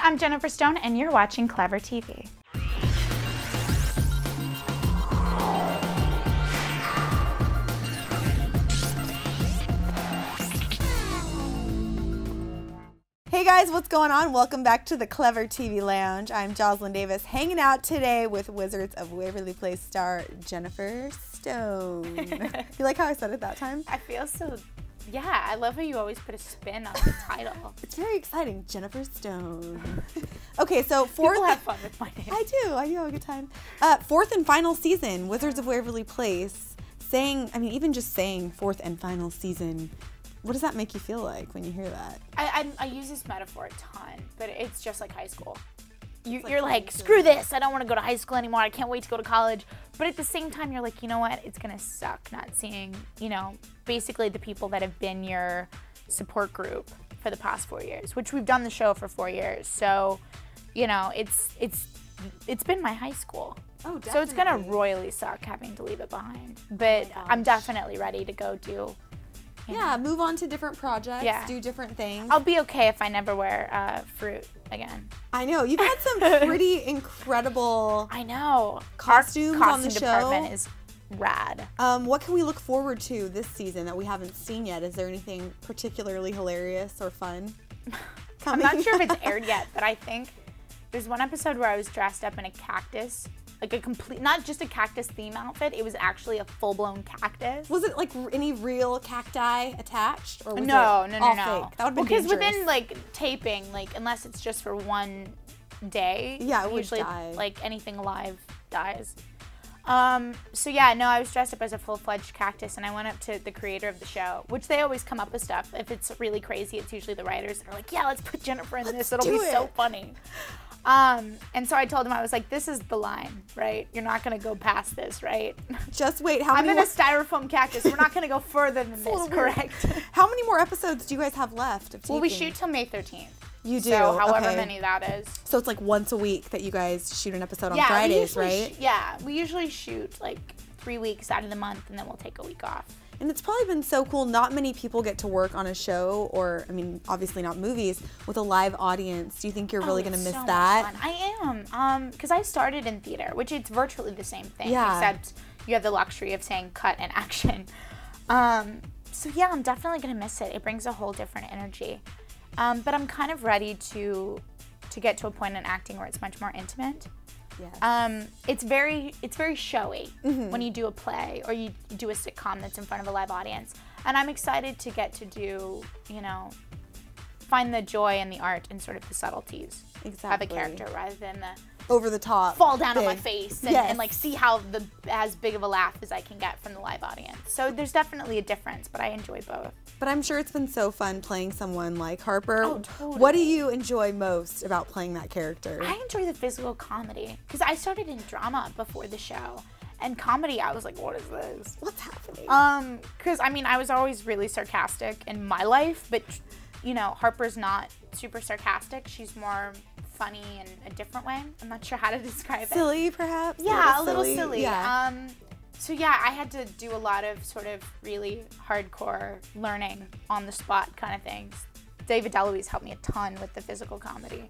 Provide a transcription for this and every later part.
I'm Jennifer Stone, and you're watching Clever TV. Hey guys, what's going on? Welcome back to the ClevverTV Lounge. I'm Jocelyn Davis, hanging out today with Wizards of Waverly Place star Jennifer Stone. You like how I said it that time? I feel so, yeah, I love how you always put a spin on the title. It's very exciting, Jennifer Stone. Okay, so fourth. People have fun with my name. I do have a good time. Fourth and final season, Wizards of Waverly Place. Even just saying fourth and final season, what does that make you feel like when you hear that? I use this metaphor a ton, but it's just like high school. You're like, screw this, I don't want to go to high school anymore, I can't wait to go to college. But at the same time, you're like, you know what, it's going to suck not seeing, basically the people that have been your support group for the past 4 years, which we've done the show for 4 years. So, it's been my high school. Oh, definitely. So it's going to royally suck having to leave it behind. But I'm definitely ready to go do. Yeah, move on to different projects, do different things. I'll be okay if I never wear fruit again. I know, you've had some pretty incredible costumes on the show. Department is rad. What can we look forward to this season that we haven't seen yet? Is there anything particularly hilarious or fun coming? I'm not sure if it's aired yet, but I think there's one episode where I was dressed up in a cactus. Like a complete, not just a cactus theme outfit, it was actually a full-blown cactus. Was it like any real cacti attached? Or was no. All fake? That would be because dangerous. within like taping, unless it's just for one day, it would usually die. Like anything alive dies. So yeah, no, I was dressed up as a full-fledged cactus, and I went up to the creator of the show, which they always come up with stuff. If it's really crazy, it's usually the writers that are like, yeah, let's put Jennifer in this, it'll be so funny. And so I told him, I was like, this is the line, right? You're not going to go past this, right? Just wait. I'm in a styrofoam cactus. We're not going to go further than this, correct? How many more episodes do you guys have left of taping? Well, we shoot till May 13th. You do? So however many that is. So it's like once a week that you guys shoot an episode on Fridays, right? We usually shoot like 3 weeks out of the month, and then we'll take a week off. And it's probably been so cool. Not many people get to work on a show, or, obviously not movies, with a live audience. Do you think you're really going to miss that? I am. Because I started in theater, which it's virtually the same thing, except you have the luxury of saying cut and action. So yeah, I'm definitely going to miss it. It brings a whole different energy. But I'm kind of ready to get to a point in acting where it's much more intimate. Yes. It's very showy when you do a play or you do a sitcom that's in front of a live audience. And I'm excited to get to do, find the joy and the art in sort of the subtleties of a character rather than the over the top fall down on my face and like see how as big of a laugh as I can get from the live audience. So there's definitely a difference, but I enjoy both. But I'm sure it's been so fun playing someone like Harper. Oh, totally. What do you enjoy most about playing that character? I enjoy the physical comedy because I started in drama before the show. And comedy, I was like, what is this? What's happening? Because I was always really sarcastic in my life, but Harper's not super sarcastic. She's more funny in a different way. I'm not sure how to describe it. Silly, perhaps? Yeah, a little silly. Yeah. So yeah, I had to do a lot of sort of really hardcore learning on the spot kind of things. David DeLuise helped me a ton with the physical comedy.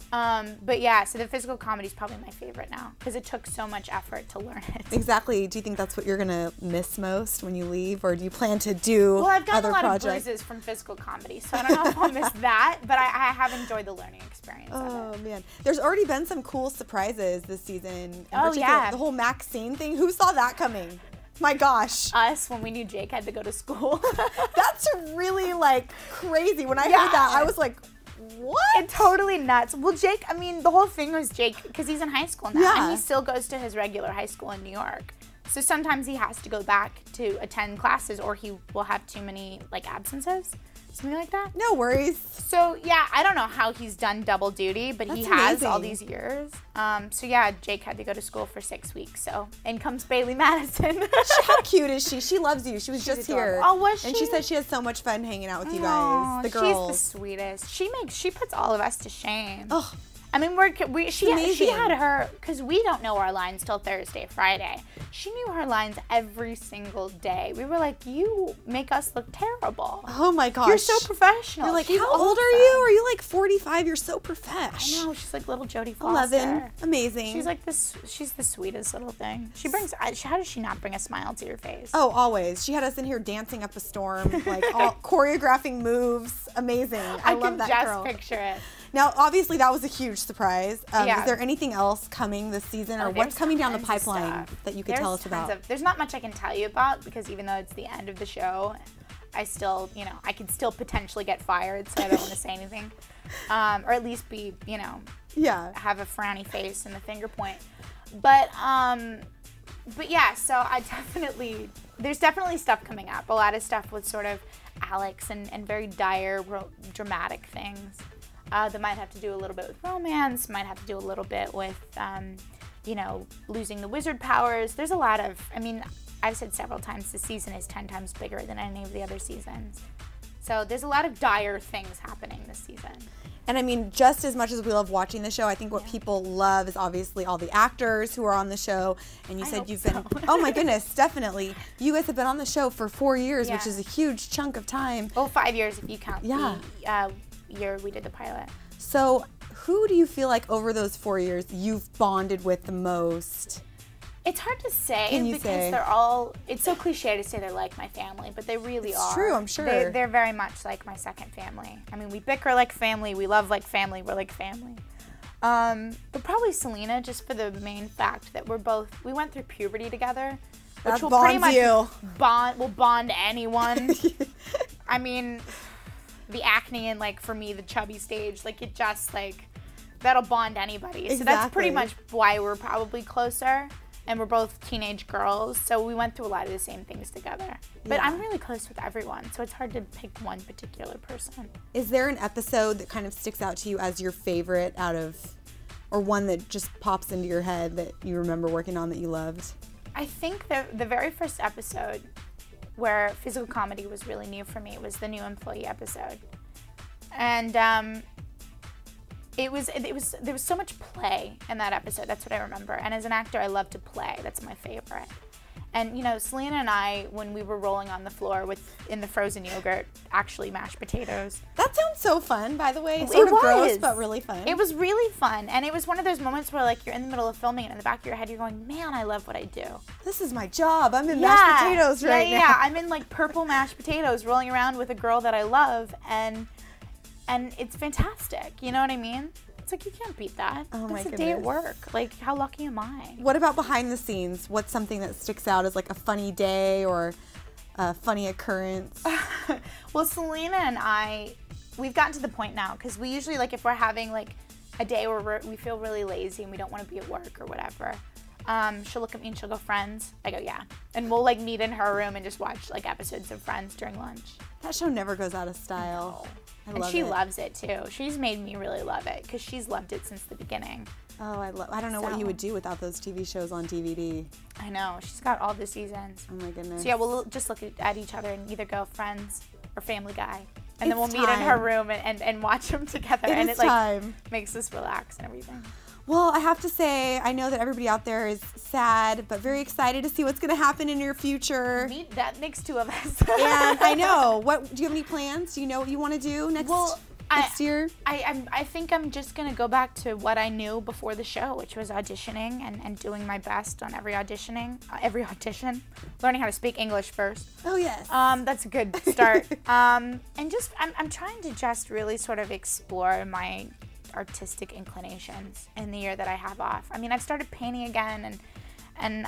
But yeah, so the physical comedy is probably my favorite now because it took so much effort to learn it. Exactly. Do you think that's what you're going to miss most when you leave, or do you plan to do other projects? Well, I've gotten a lot of bruises from physical comedy, so I don't know if I'll miss that, but I have enjoyed the learning experience of it. Oh, man. There's already been some cool surprises this season. Oh, yeah. The whole Maxine thing. Who saw that coming? My gosh. Us, when we knew Jake had to go to school. That's really, crazy. When I heard that, I was like, what? It's totally nuts. Well, Jake, the whole thing was Jake, because he's in high school now, and he still goes to his regular high school in New York. So sometimes he has to go back to attend classes, or he will have too many, absences. Something like that. No worries. So, yeah, I don't know how he's done double duty, but he has all these years. So, yeah, Jake had to go to school for 6 weeks. So, in comes Bailee Madison. How cute is she? She loves you. She's just adorable. here. Oh, was she? And she said she has so much fun hanging out with you guys, the girls. She's the sweetest. She puts all of us to shame. Oh, I mean, she had her, because we don't know our lines till Thursday, Friday. She knew her lines every single day. We were like, you make us look terrible. Oh my gosh. You're so professional. You're like, She's how old awesome. are you? Are you like 45? You're so professional. I know, she's like little Jodie Foster. 11. Amazing. She's like she's the sweetest little thing. She brings, how does she not bring a smile to your face? Oh, always. She had us in here dancing up a storm, like all choreographing moves. Amazing. I love that girl. I can just picture it. Now, obviously, that was a huge surprise. Yeah. Is there anything else coming this season, or what's coming down the pipeline that you could tell us about? There's not much I can tell you about, because even though it's the end of the show, I still, I could still potentially get fired, so I don't want to say anything. Or at least be, have a frowny face and the finger point. But yeah, so there's definitely stuff coming up. A lot of stuff with sort of Alex and very dire, dramatic things. That might have to do a little bit with romance, might have to do a little bit with, losing the wizard powers. There's a lot of, I've said several times, this season is 10 times bigger than any of the other seasons. So there's a lot of dire things happening this season. And just as much as we love watching the show, I think what people love is obviously all the actors who are on the show. And you said you've been, oh my goodness, definitely. You guys have been on the show for 4 years, which is a huge chunk of time. Well, 5 years if you count the year we did the pilot. So who do you feel like over those 4 years you've bonded with the most? It's hard to say because they're all, it's so cliche to say they're like my family, but they really are. It's true, I'm sure. They're very much like my second family. We bicker like family, we love like family, we're like family. But probably Selena, just for the main fact that we went through puberty together. Which will pretty much will bond anyone. The acne and for me, the chubby stage, it just that'll bond anybody. Exactly. So that's pretty much why we're probably closer. And we're both teenage girls, so we went through a lot of the same things together. But I'm really close with everyone, so it's hard to pick one particular person. Is there an episode that kind of sticks out to you as your favorite or one that just pops into your head that you remember working on that you loved? I think the very first episode where physical comedy was really new for me was the new employee episode. And there was so much play in that episode. That's what I remember. And as an actor, I love to play. That's my favorite. And Selena and I, when we were rolling on the floor in the frozen yogurt, actually mashed potatoes. That sounds so fun, by the way. Sort of gross, but really fun. It was really fun. And it was one of those moments where you're in the middle of filming and in the back of your head you're going, man, I love what I do. This is my job. I'm in mashed potatoes right now. Yeah, I'm in purple mashed potatoes rolling around with a girl that I love, and it's fantastic. You know what I mean? It's you can't beat that. Oh my goodness. It's a day at work. How lucky am I? What about behind the scenes? What's something that sticks out as a funny day or a funny occurrence? Well, Selena and I, we've gotten to the point now, because we usually, if we're having a day where we feel really lazy and we don't want to be at work or whatever, she'll look at me and she'll go, Friends? I go, yeah. And we'll meet in her room and just watch episodes of Friends during lunch. That show never goes out of style. No. And she loves it too. She's made me really love it because she's loved it since the beginning. Oh, I don't know what you would do without those TV shows on DVD. I know. She's got all the seasons. Oh my goodness. So yeah, we'll just look at each other and either go Friends or Family Guy. And then we'll meet in her room and watch them together. And it makes us relax and everything. Well, I have to say, I know that everybody out there is sad, but very excited to see what's going to happen in your future. That makes two of us. And I know. Do you have any plans? Do you know what you want to do next year? I think I'm just going to go back to what I knew before the show, which was auditioning and doing my best on every audition. Learning how to speak English first. Oh, yes. That's a good start. And I'm trying to just really sort of explore my artistic inclinations in the year that I have off. I've started painting again, and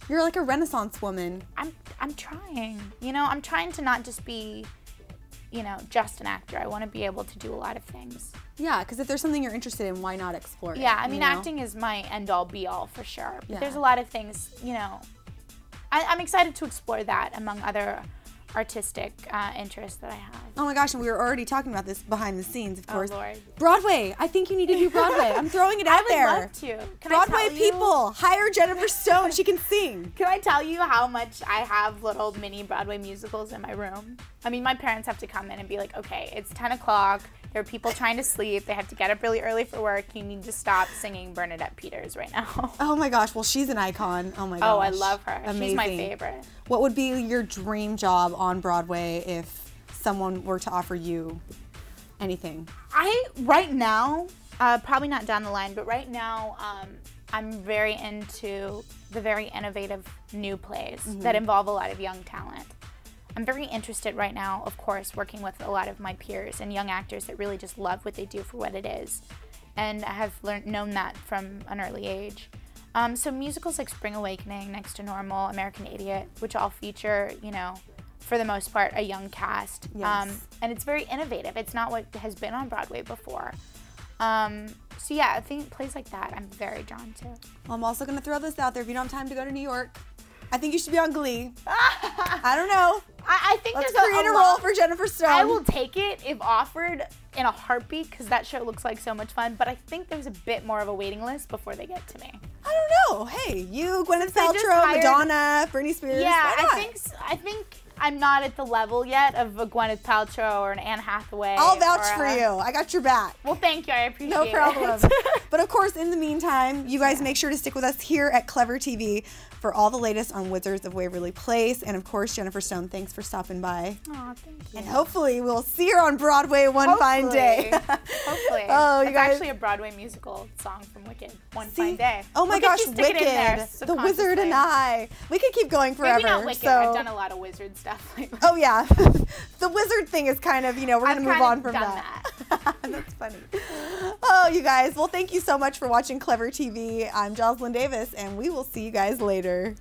you're like a Renaissance woman. I'm trying. I'm trying to not just be, just an actor. I want to be able to do a lot of things. Yeah, because if there's something you're interested in, why not explore it? Yeah, acting is my end-all, be-all for sure. But there's a lot of things, I'm excited to explore that among other artistic interests that I have. Oh my gosh, and we were already talking about this behind the scenes, of course. Oh Lord. Broadway. I think you need to do Broadway. I'm throwing it out there. I would love to. Broadway people, hire Jennifer Stone. She can sing. Can I tell you how much I have little mini Broadway musicals in my room? My parents have to come in and be like, okay, it's 10 o'clock. There are people trying to sleep. They have to get up really early for work. You need to stop singing Bernadette Peters right now. Oh my gosh, well, she's an icon. Oh my gosh. Oh, I love her. Amazing. She's my favorite. What would be your dream job on Broadway if someone were to offer you anything? Right now, probably not down the line, but right now, I'm very into the very innovative new plays that involve a lot of young talent. I'm very interested right now, of course, working with a lot of my peers and young actors that really just love what they do for what it is, and I have known that from an early age. So musicals like Spring Awakening, Next to Normal, American Idiot, which all feature, you know, for the most part, a young cast. Yes. And it's very innovative. It's not what has been on Broadway before. So yeah, I think plays like that I'm very drawn to. Well, I'm also going to throw this out there. If you don't have time to go to New York, I think you should be on Glee. I don't know. I think Let's there's create a role for Jennifer Stone. I will take it if offered in a heartbeat because that show looks like so much fun, but I think there's a bit more of a waiting list before they get to me. I don't know. Hey, you, Gwyneth Paltrow, Madonna, Britney Spears. Yeah, I think I'm not at the level yet of a Gwyneth Paltrow or an Anne Hathaway. I'll vouch for you. I got your back. Well, thank you. I appreciate it. No problem. But of course, in the meantime, you guys make sure to stick with us here at Clever TV for all the latest on Wizards of Waverly Place. And of course, Jennifer Stone, thanks for stopping by. Aw, thank you. And hopefully we'll see her on Broadway one fine day. Hopefully. Oh, you It's guys. actually a Broadway musical song from Wicked. One fine day. Oh my Look at gosh, you sticking it in there Wicked. The Wizard and I. We could keep going forever. Maybe not Wicked. So. I've done a lot of Wizard stuff lately. Oh yeah. The Wizard thing is kind of, you know, we're going to move on from that. That's funny. Oh, you guys. Well, thank you so much for watching Clever TV. I'm Jocelyn Davis, and we will see you guys later.